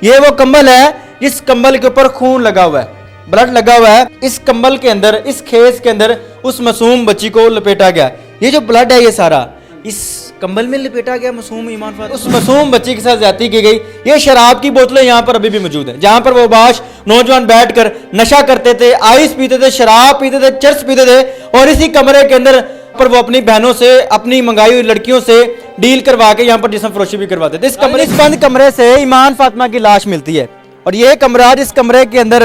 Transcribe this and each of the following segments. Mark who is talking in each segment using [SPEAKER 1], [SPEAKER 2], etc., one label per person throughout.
[SPEAKER 1] یہ وہ کمبل ہے جس کمبل کے اوپر خون لگا ہوا ہے, بلڈ لگا ہوا ہے. اس کمبل کے اندر, اس خیز کے اندر اس معصوم بچی کو لپیٹا گیا. یہ جو بلڈ ہے یہ سارا اس کمبل میں لپیٹا گیا معصوم ایمان فاطمہ, اس معصوم بچی کے ساتھ زیادتی کی گئی. یہ شراب کی بوتلیں یہاں پر ابھی بھی موجود ہیں, جہاں پر وہ باش نوجوان بیٹھ کر نشہ کرتے تھے, آئس پیتے تھے, شراب پیتے تھے, چرس پیتے تھے, اور اسی کمرے کے اندر پر وہ اپنی بہنوں سے, اپنی منگائی ہوئی لڑکیوں سے ڈیل کروا کے یہاں پر جسم فروشی بھی کرواتے تھے. اس بند کمرے سے ایمان فاطمہ کی لاش ملتی ہے, اور یہ کمرہ جس کمرے کے اندر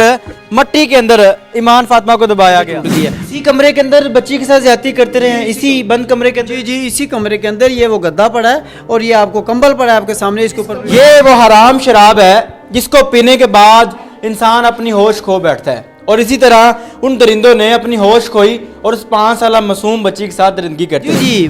[SPEAKER 1] مٹی کے اندر ایمان فاطمہ کو دبایا گیا, اسی کمرے کے اندر بچی کے ساتھ زیادتی کرتے رہے ہیں, اسی بند کمرے کے اندر.
[SPEAKER 2] جی اسی کمرے کے اندر یہ وہ گدا پڑا ہے, اور یہ آپ کو کمبل پڑا ہے آپ کے سامنے, اس کے اوپر
[SPEAKER 1] یہ وہ حرام شراب ہے جس کو پینے کے بعد انسان اپنی ہوش کھو بیٹھتا ہے. اور اسی طرح ان درندوں نے اپنی ہوش کھوئی اور اس 5 سالہ معصوم بچی کے ساتھ درندگی کرتی ہے.
[SPEAKER 2] جی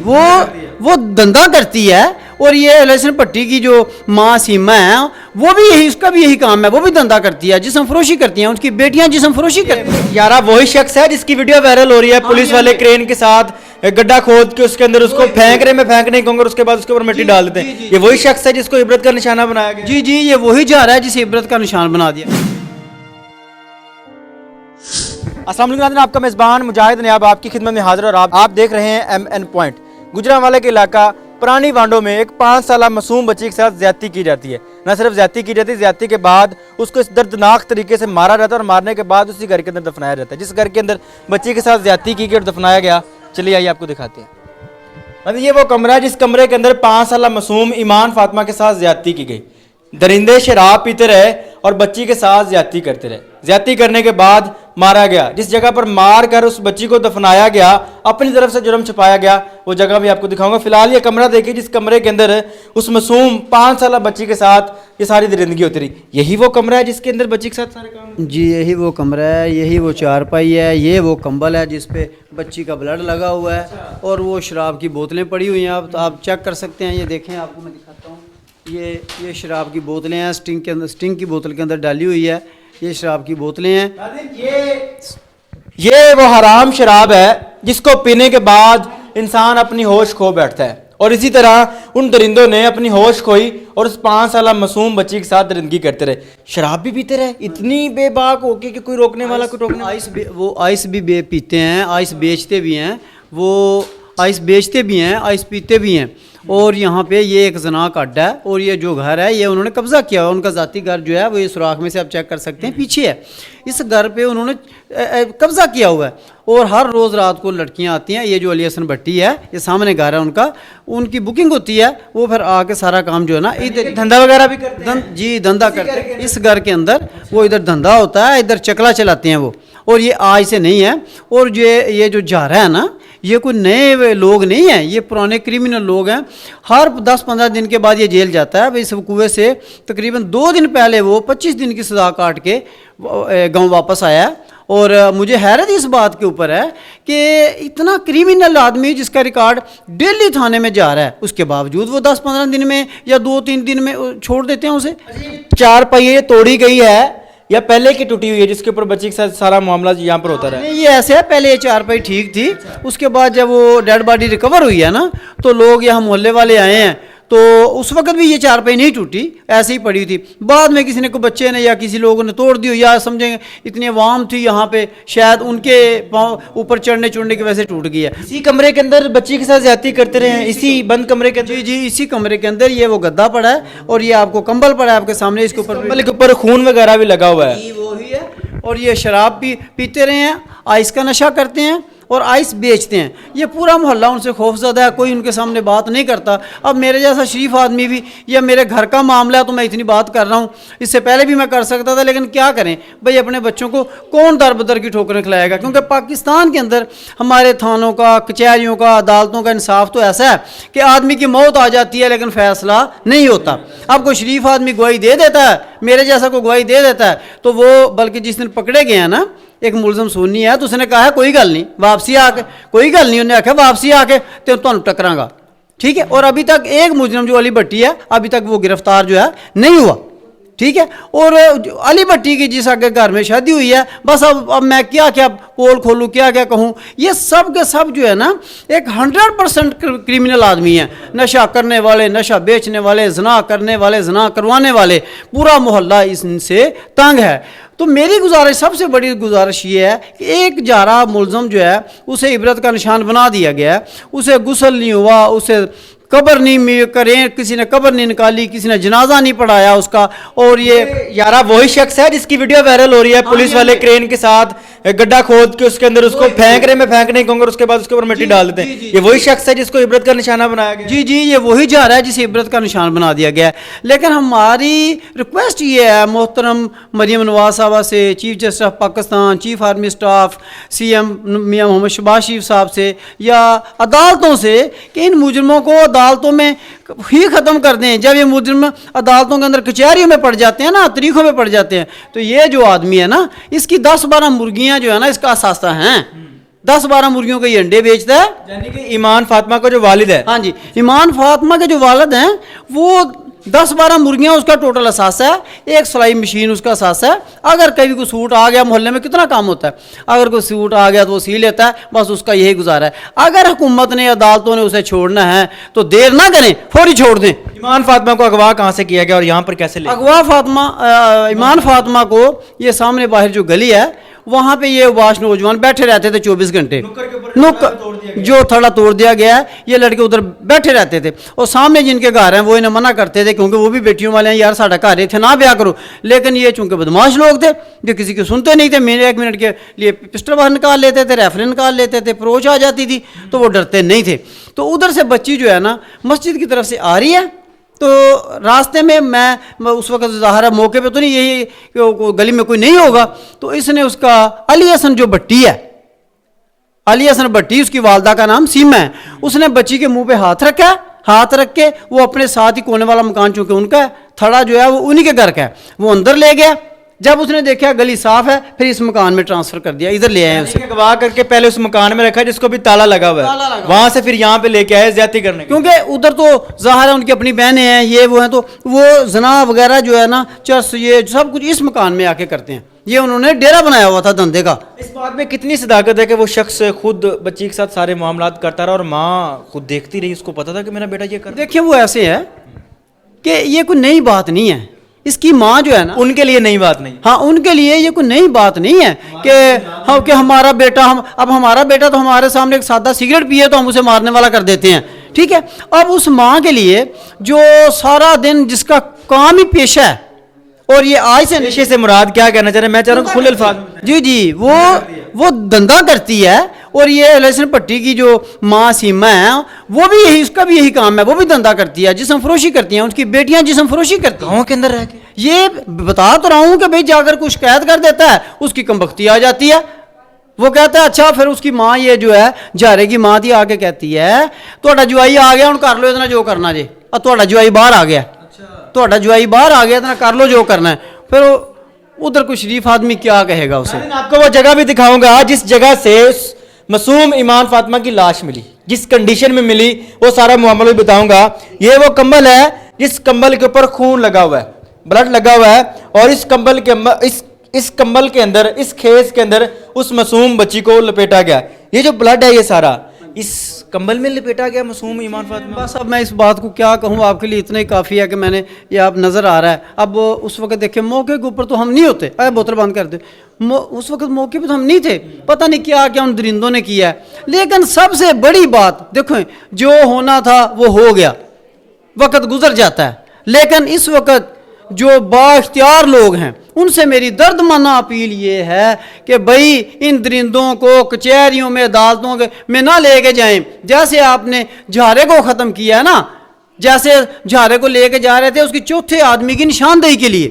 [SPEAKER 2] وہ دندا کرتی ہے, اور یہ لہسن پٹی کی جو ماں سیما ہے وہ بھی یہی, اس کا بھی یہی کام ہے, وہ بھی دندا کرتی ہے, جسم فروشی کرتی ہیں, ان کی بیٹیاں جسم فروشی کرتی ہیں.
[SPEAKER 1] یارا وہی شخص ہے جس کی ویڈیو وائرل ہو رہی ہے, پولیس والے کرین کے ساتھ گڈھا کھود کے اس کے اندر اس کو پھینک رہے, میں پھینک نہیں کہوں گا, اس کے بعد اس کے اوپر مٹی ڈال دیتے ہیں. یہ وہی شخص ہے جس کو عبرت کا نشانہ بنایا گیا.
[SPEAKER 2] جی یہ وہی جا رہا ہے جسے عبرت کا نشان بنا دیا.
[SPEAKER 1] السلام علیکم ناظرین, آپ کا میزبان مجاہد نیاب آپ کی خدمت میں حاضر, اور آپ دیکھ رہے ہیں MN پوائنٹ. گجرانوالے کے علاقہ پرانی وانڈو میں ایک 5 سالہ معصوم بچی کے ساتھ زیادتی کی جاتی ہے. نہ صرف زیادتی کی جاتی ہے, زیادتی کے بعد اس کو اس دردناک طریقے سے مارا جاتا ہے, اور مارنے کے بعد اسی گھر کے اندر دفنایا جاتا ہے. جس گھر کے اندر بچی کے ساتھ زیادتی کی گئی اور دفنایا گیا, چلیے آئیے آپ کو دکھاتے ہیں. یہ وہ کمرہ ہے جس کمرے کے اندر 5 سالہ معصوم ایمان فاطمہ کے ساتھ زیادتی کی گئی. درندے شراب پیتے رہے اور بچی کے ساتھ زیادتی کرتے رہے. زیادتی کرنے کے بعد مارا گیا. جس جگہ پر مار کر اس بچی کو دفنایا گیا, اپنی طرف سے جرم چھپایا گیا, وہ جگہ بھی آپ کو دکھاؤں گا. فی الحال یہ کمرہ دیکھیے جس کمرے کے اندر اس معصوم 5 سالہ بچی کے ساتھ یہ ساری درندگی ہوتی رہی. یہی وہ کمرہ ہے جس کے اندر بچی کے ساتھ سارے کام.
[SPEAKER 2] جی یہی وہ کمرہ ہے, یہی وہ چارپائی ہے, یہ وہ کمبل ہے جس پہ بچی کا بلڈ لگا ہوا ہے, اور وہ شراب کی بوتلیں پڑی ہوئی ہیں. آپ چیک کر سکتے ہیں, یہ دیکھیں, آپ کو میں دکھاتا ہوں. یہ شراب کی بوتلیں ہیں, سٹنگ کے اندر, سٹنگ کی بوتل کے اندر ڈالی ہوئی ہے. یہ شراب کی بوتلیں ہیں.
[SPEAKER 1] یہ وہ حرام شراب ہے جس کو پینے کے بعد انسان اپنی ہوش کھو بیٹھتا ہے, اور اسی طرح ان درندوں نے اپنی ہوش کھوئی اور اس 5 سالہ معصوم بچی کے ساتھ درندگی کرتے رہے. شراب بھی پیتے رہے, اتنی بے باک ہو کے کہ کوئی روکنے والا کوئی ٹوکنے.
[SPEAKER 2] وہ آئس بھی پیتے ہیں, آئس بیچتے بھی ہیں, وہ آئس بیچتے بھی ہیں, آئس پیتے بھی ہیں. اور یہاں پہ یہ ایک زنا کا اڈا ہے, اور یہ جو گھر ہے یہ انہوں نے قبضہ کیا ہوا. ان کا ذاتی گھر جو ہے وہ یہ سوراخ میں سے آپ چیک کر سکتے ہیں, پیچھے ہے. اس گھر پہ انہوں نے قبضہ کیا ہوا ہے, اور ہر روز رات کو لڑکیاں آتی ہیں. یہ جو علی حسن بھٹی ہے, یہ سامنے گھر ہے ان کا, ان کی بکنگ ہوتی ہے, وہ پھر آ کے سارا کام جو ہے نا ادھر
[SPEAKER 1] دھندا وغیرہ بھی کرتے ہیں.
[SPEAKER 2] جی دھندا کرتے ہیں اس گھر کے اندر. وہ ادھر دھندا ہوتا ہے, ادھر چکلا چلاتے ہیں وہ, اور یہ آج سے نہیں ہے. اور یہ جو جا رہا ہے نا, یہ کوئی نئے لوگ نہیں ہیں, یہ پرانے کریمنل لوگ ہیں. ہر 10-15 دن کے بعد یہ جیل جاتا ہے. اس کنویں سے تقریباً 2 دن پہلے وہ 25 دن کی سزا کاٹ کے گاؤں واپس آیا. اور مجھے حیرت اس بات کے اوپر ہے کہ اتنا کریمنل آدمی جس کا ریکارڈ ڈیلی تھانے میں جا رہا ہے, اس کے باوجود وہ 10-15 دن میں یا 2-3 دن میں چھوڑ دیتے ہیں اسے.
[SPEAKER 1] 4 پہیے توڑی گئی ہے یا پہلے کی ٹوٹی ہوئی ہے جس کے اوپر بچی کے ساتھ سارا معاملہ یہاں پر ہوتا رہا؟
[SPEAKER 2] یہ ایسے ہے, پہلے یہ 4 پائی ٹھیک تھی, اس کے بعد جب وہ ڈیڈ باڈی ریکور ہوئی ہے نا, تو لوگ یہاں محلے والے آئے ہیں, تو اس وقت بھی یہ 4 پائی نہیں ٹوٹی, ایسے ہی پڑی تھی. بعد میں کسی نے کو بچے نے یا کسی لوگوں نے توڑ دی, یا سمجھیں گے اتنی عوام تھی یہاں پہ, شاید ان کے پاؤں اوپر چڑھنے کی وجہ سے ٹوٹ گئی ہے.
[SPEAKER 1] اسی کمرے کے اندر بچی کے ساتھ زیادتی کرتے رہے ہیں, اسی بند کمرے کے اندر.
[SPEAKER 2] جی اسی کمرے کے اندر یہ وہ گدا پڑا ہے, اور یہ آپ کو کمبل پڑا ہے آپ کے سامنے, اس کے
[SPEAKER 1] اوپر خون وغیرہ بھی لگا ہوا ہے.
[SPEAKER 2] وہی ہے. اور یہ شراب بھی پیتے رہے ہیں, آئس کا نشہ کرتے ہیں, اور آئس بیچتے ہیں. یہ پورا محلہ ان سے خوف زدہ ہے, کوئی ان کے سامنے بات نہیں کرتا. اب میرے جیسا شریف آدمی بھی, یا میرے گھر کا معاملہ ہے تو میں اتنی بات کر رہا ہوں, اس سے پہلے بھی میں کر سکتا تھا, لیکن کیا کریں بھئی, اپنے بچوں کو کون در بدر کی ٹھوکریں کھلائے گا. کیونکہ پاکستان کے اندر ہمارے تھانوں کا, کچہریوں کا, عدالتوں کا انصاف تو ایسا ہے کہ آدمی کی موت آ جاتی ہے لیکن فیصلہ نہیں ہوتا. اب کوئی شریف آدمی گواہی دے دیتا ہے, میرے جیسا کوئی گواہی دے دیتا ہے, تو وہ بلکہ جس دن پکڑے گئے ہیں نا, ایک ملزم سونی ہے, تو اس نے کہا ہے کوئی گل نہیں, واپسی آ کے, کوئی گل نہیں, انہیں آخیا واپسی آ کے تمہیں ٹکراں گا, ٹھیک ہے. اور ابھی تک ایک مجرم جو علی بھٹی ہے, ابھی تک وہ گرفتار جو ہے نہیں ہوا. ٹھیک ہے. اور علی بھٹی کی جس کے گھر میں شادی ہوئی ہے, بس اب میں کیا کیا پول کھولوں, کیا کیا کہوں. یہ سب کے سب جو ہے نا ایک 100% کرمنل آدمی ہیں. نشہ کرنے والے, نشہ بیچنے والے, زنا کرنے والے, زنا کروانے والے, پورا محلہ اس سے تنگ ہے. تو میری گزارش, سب سے بڑی گزارش یہ ہے کہ ایک جارہ ملزم جو ہے اسے عبرت کا نشان بنا دیا گیا ہے. اسے غسل نہیں ہوا, اسے قبر نہیں کریں, کسی نے قبر نہیں نکالی, کسی نے جنازہ نہیں پڑھایا اس کا. اور یہ
[SPEAKER 1] یارا وہی شخص ہے جس کی ویڈیو وائرل ہو رہی ہے, پولیس والے کرین کے ساتھ گڈھا کھود کے اس کے اندر اس کو پھینک رہے, میں پھینک نہیں کہوں گا, اس کے بعد اس کے اوپر مٹی ڈال دیتے ہیں. یہ وہی شخص ہے جس کو عبرت کا نشانہ بنایا گیا.
[SPEAKER 2] جی یہ وہی جا رہا ہے جسے عبرت کا نشان بنا دیا گیا ہے. لیکن ہماری ریکویسٹ یہ ہے محترم مریم نواز صاحبہ سے, chief justice of Pakistan, chief army staff, C M Mian Muhammad Shahbaz شریف صاحب سے, یا عدالتوں سے, کہ ان مجرموں کو عدالتوں میں ہی ختم کر دیں. جب یہ مجرم عدالتوں کے اندر کچہریوں میں پڑ جاتے ہیں نا, طریقوں میں پڑ جاتے ہیں, تو یہ جو آدمی ہے نا, اس کی 10-12 مرغیاں جو ہے نا اس کا اثاثہ ہیں. 10-12 مرغیوں کے یہ انڈے بیچتا ہے.
[SPEAKER 1] یعنی کہ ایمان فاطمہ کا جو والد ہے,
[SPEAKER 2] ہاں جی, ایمان فاطمہ کے جو والد ہیں وہ 10-12 مرغیاں اس کا ٹوٹل اثاثہ ہے. ایک سلائی مشین اس کا اثاثہ ہے. اگر کبھی کوئی سوٹ آ گیا, محلے میں کتنا کام ہوتا ہے, اگر کوئی سوٹ آ گیا تو وہ سی لیتا ہے, بس اس کا یہی گزارا ہے. اگر حکومت نے, عدالتوں نے اسے چھوڑنا ہے تو دیر نہ کریں, فوری چھوڑ دیں.
[SPEAKER 1] ایمان فاطمہ کو اغوا کہاں سے کیا گیا اور یہاں پر کیسے لے؟
[SPEAKER 2] اغوا ایمان فاطمہ کو یہ سامنے باہر جو گلی ہے وہاں پہ یہ باش نوجوان بیٹھے رہتے تھے 24 گھنٹے. جو تھڑا توڑ دیا گیا ہے, یہ لڑکے ادھر بیٹھے رہتے تھے. اور سامنے جن کے گھر ہیں وہ انہیں منع کرتے تھے, کیونکہ وہ بھی بیٹیوں والے ہیں, یار ساڑھا گھر تھے نہ بیاہ کرو. لیکن یہ چونکہ بدماش لوگ تھے, جو کسی کو سنتے نہیں تھے, میرے 1 منٹ کے لیے پسٹل باہر نکال لیتے تھے, ریفل نکال لیتے تھے, پروچ آ جاتی تھی, تو وہ ڈرتے نہیں تھے. تو ادھر سے بچی جو ہے نا مسجد کی طرف سے آ رہی ہے, تو راستے میں اس وقت ظاہر ہے موقع پہ تو نہیں, یہی گلی میں کوئی نہیں ہوگا, تو اس نے اس کا علی حسن جو بھٹی ہے, علی حسن بھٹی اس کی والدہ کا نام سیما ہے, اس نے بچی کے منہ پہ ہاتھ رکھا. ہاتھ رکھ کے وہ اپنے ساتھ ہی کونے والا مکان چونکہ ان کا ہے, تھڑا جو ہے وہ انہی کے گھر کا ہے, وہ اندر لے گیا. جب اس نے دیکھا گلی صاف ہے, پھر اس مکان میں ٹرانسفر کر دیا, ادھر لے آئے اسے.
[SPEAKER 1] اغوا کر کے پہلے اس مکان میں رکھا جس کو بھی تالا لگا ہوا ہے, وہاں سے پھر یہاں پہ لے کے آئے زیادتی کرنے,
[SPEAKER 2] کیونکہ ادھر تو ظاہر ہے ان کی اپنی بہنیں ہیں, یہ وہ ہیں, تو وہ زنا وغیرہ جو ہے نا, چرس, یہ سب کچھ اس مکان میں آ کے کرتے ہیں. یہ انہوں نے ڈیرا بنایا ہوا تھا دھندے کا.
[SPEAKER 1] اس بات میں کتنی صداقت ہے کہ وہ شخص خود بچی کے ساتھ سارے معاملات کرتا رہا اور ماں خود دیکھتی رہی, اس کو پتا تھا کہ میرا بیٹا یہ کر.
[SPEAKER 2] دیکھیں وہ ایسے ہے کہ یہ کوئی نئی بات نہیں ہے. اس کی ماں جو ہے نا,
[SPEAKER 1] ان کے لیے نئی بات نہیں,
[SPEAKER 2] ہاں ان کے لیے یہ کوئی نئی بات نہیں ہے کہ ہمارا بیٹا, اب ہمارا بیٹا تو ہمارے سامنے ایک سادہ سگریٹ پیے تو ہم اسے مارنے والا کر دیتے ہیں. ٹھیک ہے, اب اس ماں کے لیے جو سارا دن جس کا کام ہی پیشہ ہے, اور یہ آج سے
[SPEAKER 1] پیشے سے مراد کیا کہنا چاہ رہے ہیں, میں چاہ رہا ہوں کھلے الفاظ.
[SPEAKER 2] جی وہ دندہ کرتی ہے. اور یہ علی حسن بھٹی کی جو ماں سیما ہے, وہ بھی یہی, اس کا بھی یہی کام ہے, وہ بھی دندہ کرتی ہے, جسم فروشی کرتی ہیں, ان کی بیٹیاں جسم فروشی کرتی ہیں
[SPEAKER 1] گاؤں کے اندر رہ کے.
[SPEAKER 2] یہ بتا تو رہا ہوں کہ بھئی جا کر کوئی شکایت کر دیتا ہے, اس کی کمبختی آ جاتی ہے. وہ کہتا ہے اچھا, پھر اس کی ماں یہ جو ہے جارے کی ماں تھی, آ کے کہتی ہے تہاڈا جوائی آ گیا, ہن کر لو اتنا جو کرنا جی, اور تہاڈا جوائی باہر آ گیا, تہاڈا جوائی باہر آ گیا, اتنا کر لو جو کرنا ہے. پھر ادھر کوئی شریف آدمی کیا کہے گا اسے.
[SPEAKER 1] آپ کو وہ جگہ بھی دکھاؤں گا جس جگہ سے اس معصوم ایمان فاطمہ کی لاش ملی, جس کنڈیشن میں ملی, وہ سارا معاملہ بھی بتاؤں گا. یہ وہ کمبل ہے جس کمبل کے اوپر خون لگا ہوا ہے, بلڈ لگا ہوا ہے, اور اس کمبل کے اندر, اس کھیس کے اندر اس معصوم بچی کو لپیٹا گیا. یہ جو بلڈ ہے یہ سارا اس کمبل میں لپیٹا گیا معصوم ایمان فاطمہ.
[SPEAKER 2] بس اب میں اس بات کو کیا کہوں, آپ کے لیے اتنا ہی کافی ہے کہ میں نے یہ آپ نظر آ رہا ہے. اب اس وقت دیکھیں موقع کے اوپر تو ہم نہیں ہوتے, اے بوتل بند کر دے, اس وقت موقع پہ تو ہم نہیں تھے, پتہ نہیں کیا کیا ان درندوں نے کیا ہے. لیکن سب سے بڑی بات دیکھیں, جو ہونا تھا وہ ہو گیا, وقت گزر جاتا ہے. لیکن اس وقت جو با اختیار لوگ ہیں ان سے میری درد مندہ اپیل یہ ہے کہ بھائی ان درندوں کو کچہریوں میں, عدالتوں میں نہ لے کے جائیں. جیسے آپ نے جھارے کو ختم کیا ہے نا, جیسے جھارے کو لے کے جا رہے تھے اس کی چوتھے آدمی کی نشاندہی کے لیے,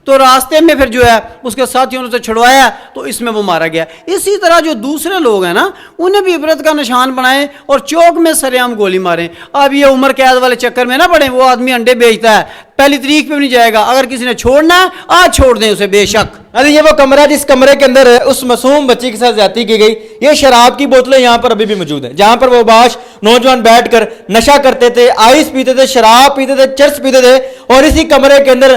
[SPEAKER 2] تو راستے میں پھر جو ہے اس کے ساتھیوں نے چھڑوایا تو اس میں وہ مارا گیا. اسی طرح جو دوسرے لوگ ہیں نا انہیں بھی عبرت کا نشان بنائیں اور چوک میں سر عام گولی ماریں. اب یہ عمر قید والے چکر میں نہ پڑیں, وہ آدمی انڈے بیچتا ہے, پہلی تاریخ پہ بھی نہیں جائے گا. اگر کسی نے چھوڑنا ہے آج چھوڑ دیں اسے بے شک.
[SPEAKER 1] یہ وہ کمرہ جس کمرے کے اندر اس معصوم بچی کے ساتھ زیادتی کی گئی. یہ شراب کی بوتلیں یہاں پر ابھی بھی موجود ہیں, جہاں پر وہ باش نوجوان بیٹھ کر نشہ کرتے تھے, آئس پیتے تھے, شراب پیتے تھے, چرس پیتے تھے, اور اسی کمرے کے اندر